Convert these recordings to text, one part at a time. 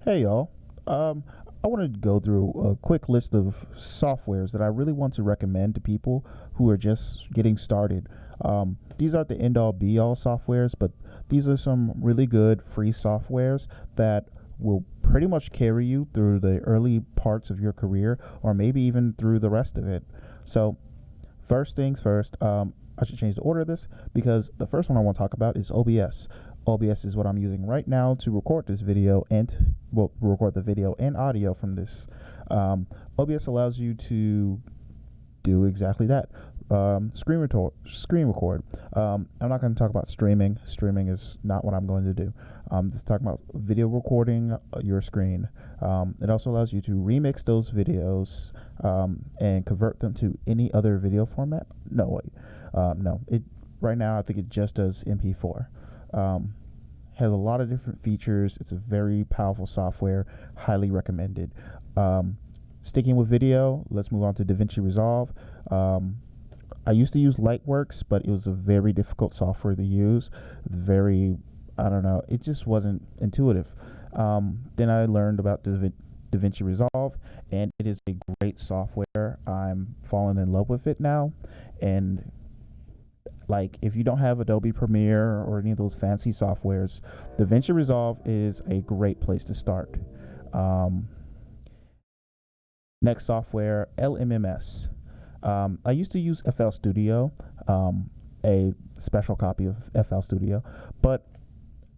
Hey y'all. I wanted to go through a quick list of softwares that I really want to recommend to people who are just getting started. These aren't the end all be all softwares, but these are some really good free softwares that will pretty much carry you through the early parts of your career or maybe even through the rest of it. So, first things first, I should change the order of this because the first one I want to talk about is OBS. OBS is what I'm using right now to record this video and well, record the video and audio from this. Um, OBS allows you to do exactly that. Screen record. I'm not going to talk about streaming. Streaming is not what I'm going to do. I'm just talking about video recording your screen. It also allows you to remix those videos and convert them to any other video format. No, wait. No. It right now I think it just does MP4. Has a lot of different features. It's a very powerful software. Highly recommended. Um, Sticking with video, let's move on to Davinci Resolve. Um, I used to use Lightworks, but it was a very difficult software to use. It's very, I don't know, it just wasn't intuitive. Then I learned about DaVinci Resolve, and it is a great software. I'm falling in love with it now. And like, if you don't have Adobe Premiere or any of those fancy softwares, DaVinci Resolve is a great place to start. Um, Next software, LMMS. I used to use FL Studio, a special copy of FL Studio, but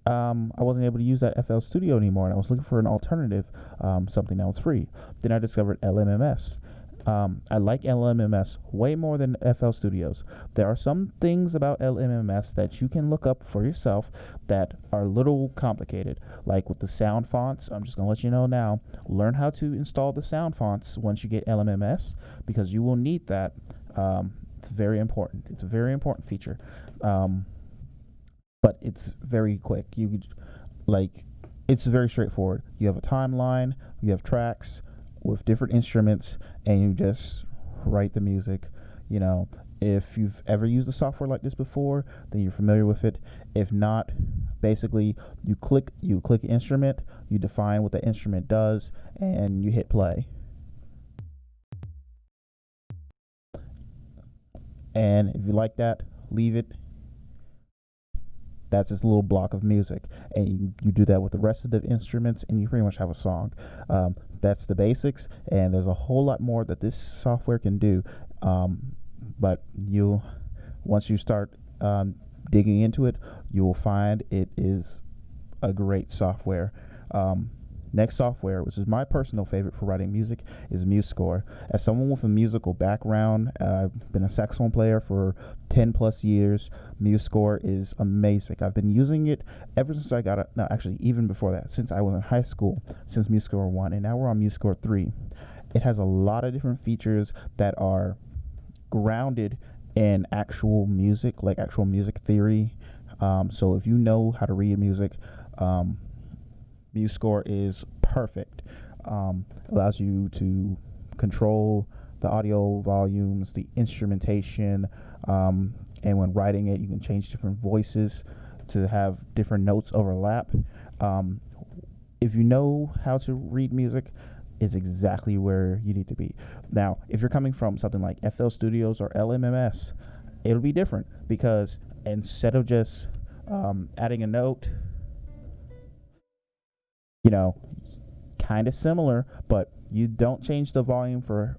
I wasn't able to use that FL Studio anymore, and I was looking for an alternative, something that was free. Then I discovered LMMS. I like LMMS way more than FL Studios. There are some things about LMMS that you can look up for yourself that are a little complicated, like with the sound fonts. I'm just going to let you know now. Learn how to install the sound fonts once you get LMMS because you will need that. It's very important. It's a very important feature, but it's very quick. Like it's very straightforward. You have a timeline. You have tracks with different instruments and you just write the music. You know, if you've ever used a software like this before, then you're familiar with it. If not, basically you click instrument, you define what the instrument does, and you hit play. And if you like that, leave it. That's just a little block of music, and you do that with the rest of the instruments, and you pretty much have a song. That's the basics, and there's a whole lot more that this software can do. But you, once you start digging into it, you will find it is a great software. Next software, which is my personal favorite for writing music, is Musescore. As someone with a musical background, I've been a saxophone player for 10 plus years. Musescore is amazing. I've been using it ever since I got it. No, actually, even before that, since I was in high school, since Musescore 1, and now we're on Musescore 3. It has a lot of different features that are grounded in actual music, like actual music theory. So if you know how to read music, Musescore is perfect. Allows you to control the audio volumes, the instrumentation, and when writing it, you can change different voices to have different notes overlap. Um, if you know how to read music, it's exactly where you need to be. Now, if you're coming from something like FL Studios or LMMS, it'll be different because instead of just adding a note, you know, kind of similar, but you don't change the volume for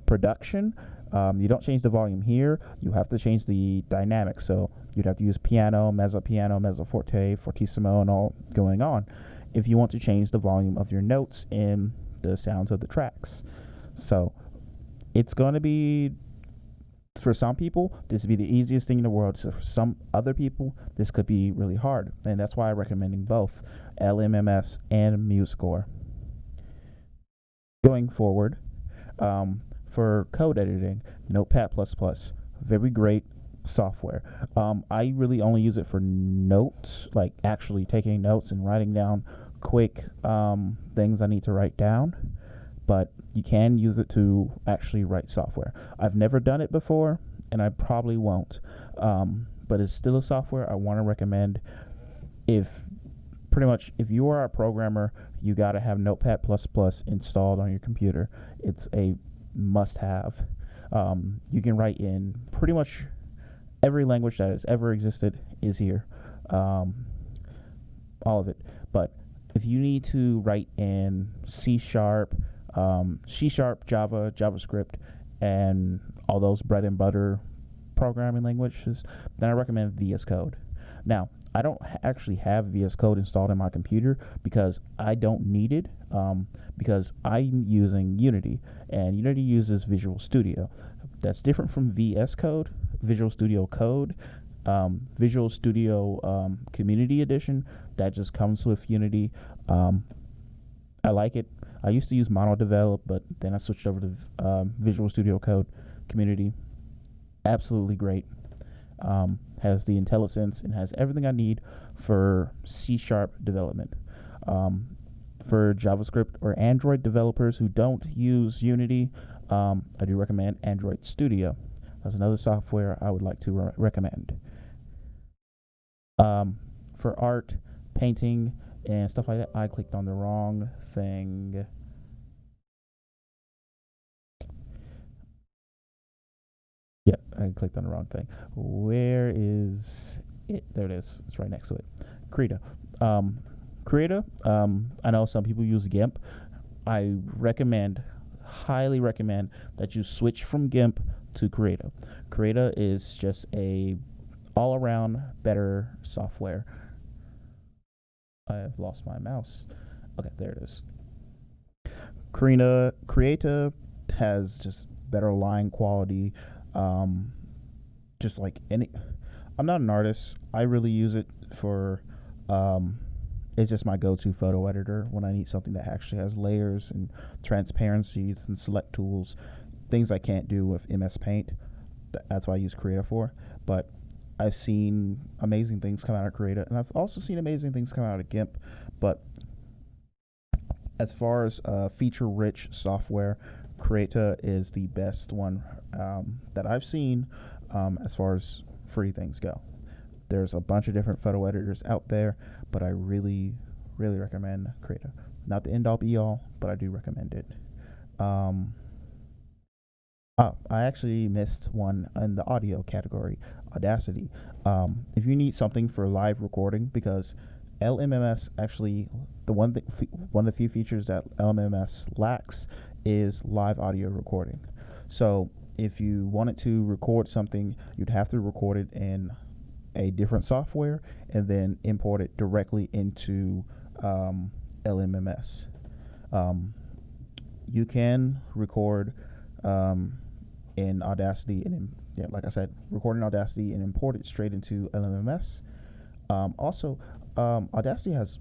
production. You don't change the volume here. You have to change the dynamics. So you'd have to use piano, mezzo forte, fortissimo, and all going on if you want to change the volume of your notes and the sounds of the tracks. So it's going to be, for some people, this would be the easiest thing in the world. So for some other people, this could be really hard. And that's why I'm recommending both LMMS and Musescore. Going forward, for code editing, Notepad++, very great software. I really only use it for notes, like actually taking notes and writing down quick things I need to write down. But you can use it to actually write software. I've never done it before, and I probably won't. But it's still a software I want to recommend if pretty much if you are a programmer, you got to have Notepad++ installed on your computer. It's a must-have. You can write in pretty much every language that has ever existed is here, all of it. But if you need to write in C Sharp, Java, JavaScript, and all those bread and butter programming languages, then I recommend VS Code. Now, I don't actually have VS Code installed in my computer because I don't need it, because I'm using Unity, and Unity uses Visual Studio. That's different from VS Code, Visual Studio Code, Visual Studio Community Edition. That just comes with Unity. I like it. I used to use MonoDevelop, but then I switched over to Visual Studio Code Community. Absolutely great. Has the IntelliSense and has everything I need for C# development. For JavaScript or Android developers who don't use Unity, I do recommend Android Studio. That's another software I would like to recommend. For art, painting, and stuff like that, I clicked on the wrong thing. Yeah, I clicked on the wrong thing. Where is it? There it is. It's right next to it. Krita. Krita, I know some people use GIMP. I highly recommend that you switch from GIMP to Krita. Krita is just a all-around better software. I have lost my mouse. Okay, there it is. Krita has just better line quality. Just like any, I'm not an artist. I really use it for, it's just my go-to photo editor when I need something that actually has layers and transparencies and select tools, things I can't do with MS Paint. That's what I use Krita for. But I've seen amazing things come out of Krita, and I've also seen amazing things come out of GIMP. But as far as feature-rich software, Krita is the best one that I've seen as far as free things go. There's a bunch of different photo editors out there, but I really, really recommend Krita. Not the end-all be-all, but I do recommend it. I actually missed one in the audio category, Audacity. If you need something for live recording, because LMMS actually, one of the few features that LMMS lacks is live audio recording. So if you wanted to record something, you'd have to record it in a different software and then import it directly into LMMS. You can record in Audacity and like I said, record in Audacity and import it straight into LMMS. Also, Audacity has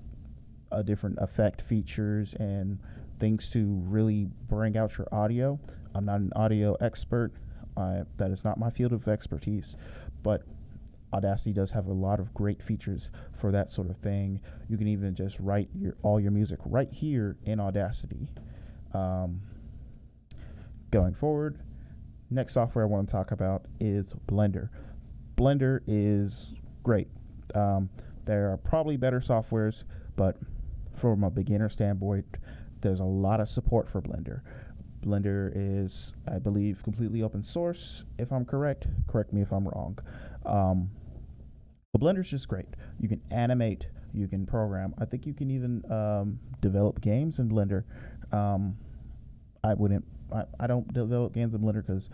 different effect features and things to really bring out your audio. I'm not an audio expert. That is not my field of expertise, but Audacity does have a lot of great features for that sort of thing. You can even just write all your music right here in Audacity. Going forward, next software I want to talk about is Blender. Blender is great. There are probably better softwares, but from a beginner standpoint, there's a lot of support for Blender. Blender is, I believe, completely open source. If I'm correct me if I'm wrong. But Blender's just great. You can animate, you can program. I think you can even develop games in Blender. I don't develop games in Blender because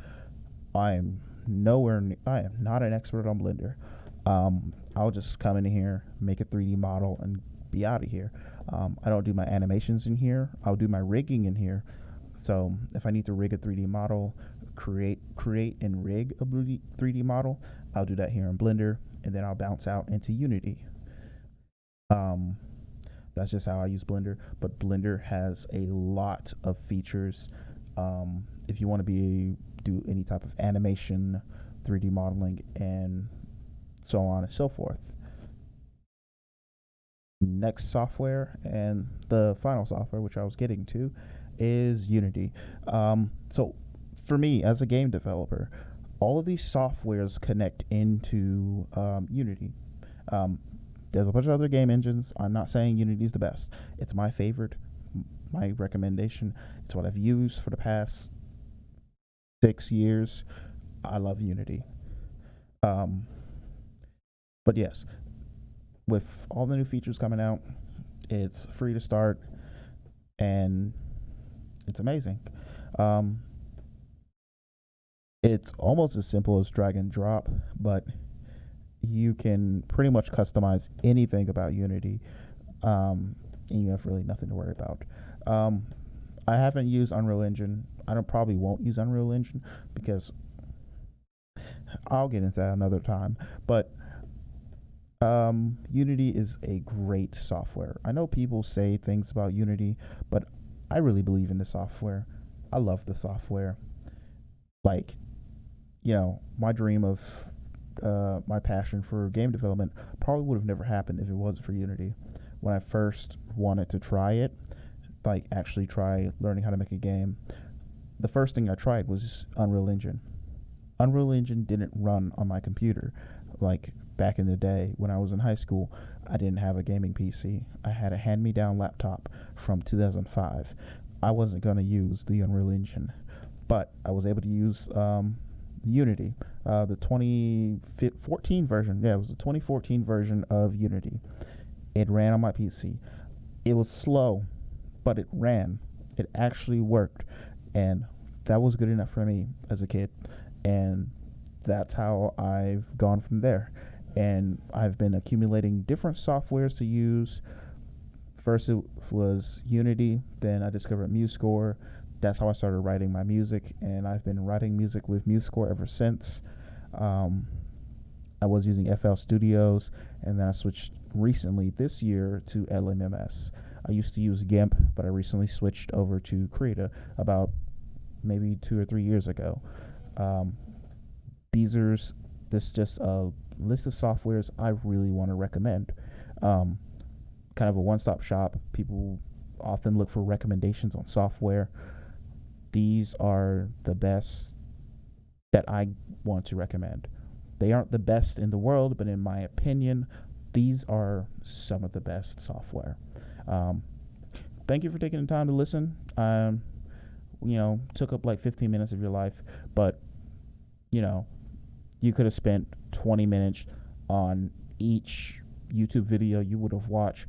I am not an expert on Blender. I'll just come in here, make a 3D model, and be out of here. I don't do my animations in here. I'll do my rigging in here. So if I need to rig a 3D model, create and rig a 3D model, I'll do that here in Blender, and then I'll bounce out into Unity. That's just how I use Blender. But Blender has a lot of features. If you want to do any type of animation, 3D modeling, and so on and so forth. Next software, and the final software, which I was getting to, is Unity. So for me as a game developer, all of these softwares connect into Unity. There's a bunch of other game engines. I'm not saying Unity is the best. It's my favorite, my recommendation. It's what I've used for the past 6 years. I love Unity. Um, but yes, with all the new features coming out, it's free to start and it's amazing. Um, it's almost as simple as drag and drop, but you can pretty much customize anything about Unity, and you have really nothing to worry about. Um, I haven't used Unreal Engine. I don't probably won't use Unreal Engine because I'll get into that another time. But Unity is a great software. I know people say things about Unity, but I really believe in the software. I love the software. Like, my dream of my passion for game development probably would have never happened if it wasn't for Unity. When I first wanted to try it, like actually try learning how to make a game, the first thing I tried was Unreal Engine. Unreal Engine didn't run on my computer. Like back in the day when I was in high school, I didn't have a gaming PC. I had a hand me down laptop from 2005. I wasn't going to use the Unreal Engine, but I was able to use Unity, the 2014 version. Yeah, it was the 2014 version of Unity. It ran on my PC. It was slow, but it ran. It actually worked, and that was good enough for me as a kid. And that's how I've gone from there. And I've been accumulating different softwares to use. First it was Unity, then I discovered Musescore. That's how I started writing my music, and I've been writing music with Musescore ever since. I was using FL Studios, and then I switched recently this year to LMMS. I used to use GIMP, but I recently switched over to Krita about maybe 2 or 3 years ago. Um, these are this just a list of softwares I really want to recommend. Um, Kind of a one-stop shop. People often look for recommendations on software. These are the best that I want to recommend. They aren't the best in the world, but in my opinion, these are some of the best software. Um, Thank you for taking the time to listen. Took up like 15 minutes of your life, but you know, you could have spent 20 minutes on each YouTube video you would have watched,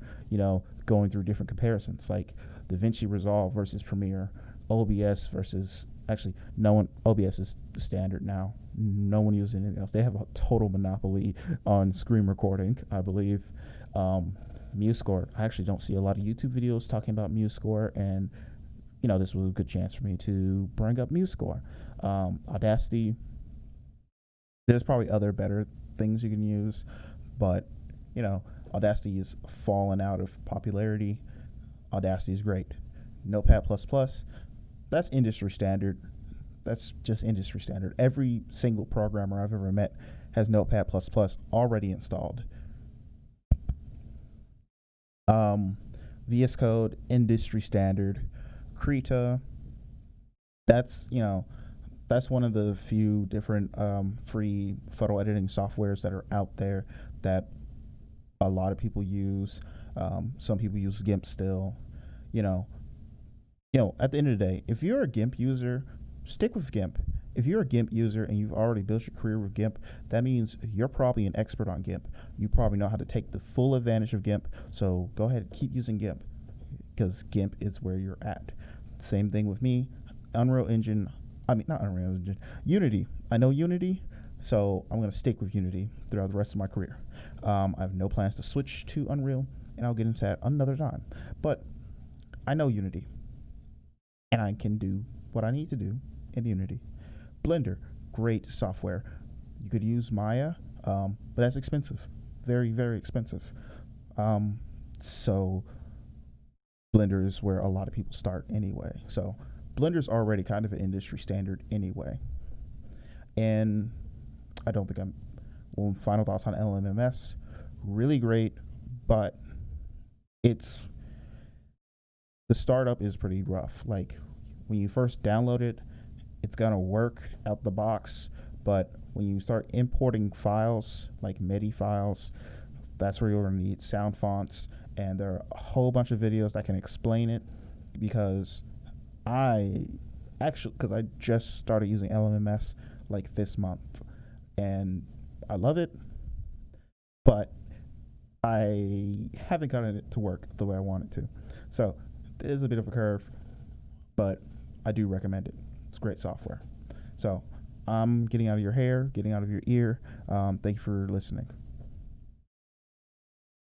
going through different comparisons like Davinci Resolve versus Premiere, OBS versus actually no one. OBS is the standard now. No one uses anything else. They have a total monopoly on screen recording, I believe. Musescore. I actually don't see a lot of YouTube videos talking about Musescore, and this was a good chance for me to bring up Musescore. Audacity. There's probably other better things you can use, but Audacity is fallen out of popularity. Audacity is great. Notepad++, that's industry standard. That's just industry standard. Every single programmer I've ever met has Notepad++ already installed. VSCODE, industry standard. Krita, that's one of the few different free photo editing softwares that are out there that a lot of people use. Some people use GIMP still. At the end of the day, if you're a GIMP user, stick with GIMP. If you're a GIMP user and you've already built your career with GIMP, that means you're probably an expert on GIMP. You probably know how to take the full advantage of GIMP. So go ahead and keep using GIMP because GIMP is where you're at. Same thing with me. Unreal Engine. Not Unreal Engine. Unity. I know Unity, so I'm going to stick with Unity throughout the rest of my career. I have no plans to switch to Unreal, and I'll get into that another time. But I know Unity, and I can do what I need to do in Unity. Blender, great software. You could use Maya, but that's expensive. Very, very expensive. So Blender is where a lot of people start anyway. So Blender's already kind of an industry standard anyway. And I don't think final thoughts on LMMS. Really great, but the startup is pretty rough. Like when you first download it, it's gonna work out the box, but when you start importing files like MIDI files, That's where you're going to need sound fonts, and there are a whole bunch of videos that can explain it. Because I because I just started using LMMS like this month, and I love it, but I haven't gotten it to work the way I want it to. So it is a bit of a curve, but I do recommend it. It's great software. So I'm getting out of your hair, getting out of your ear. Thank you for listening.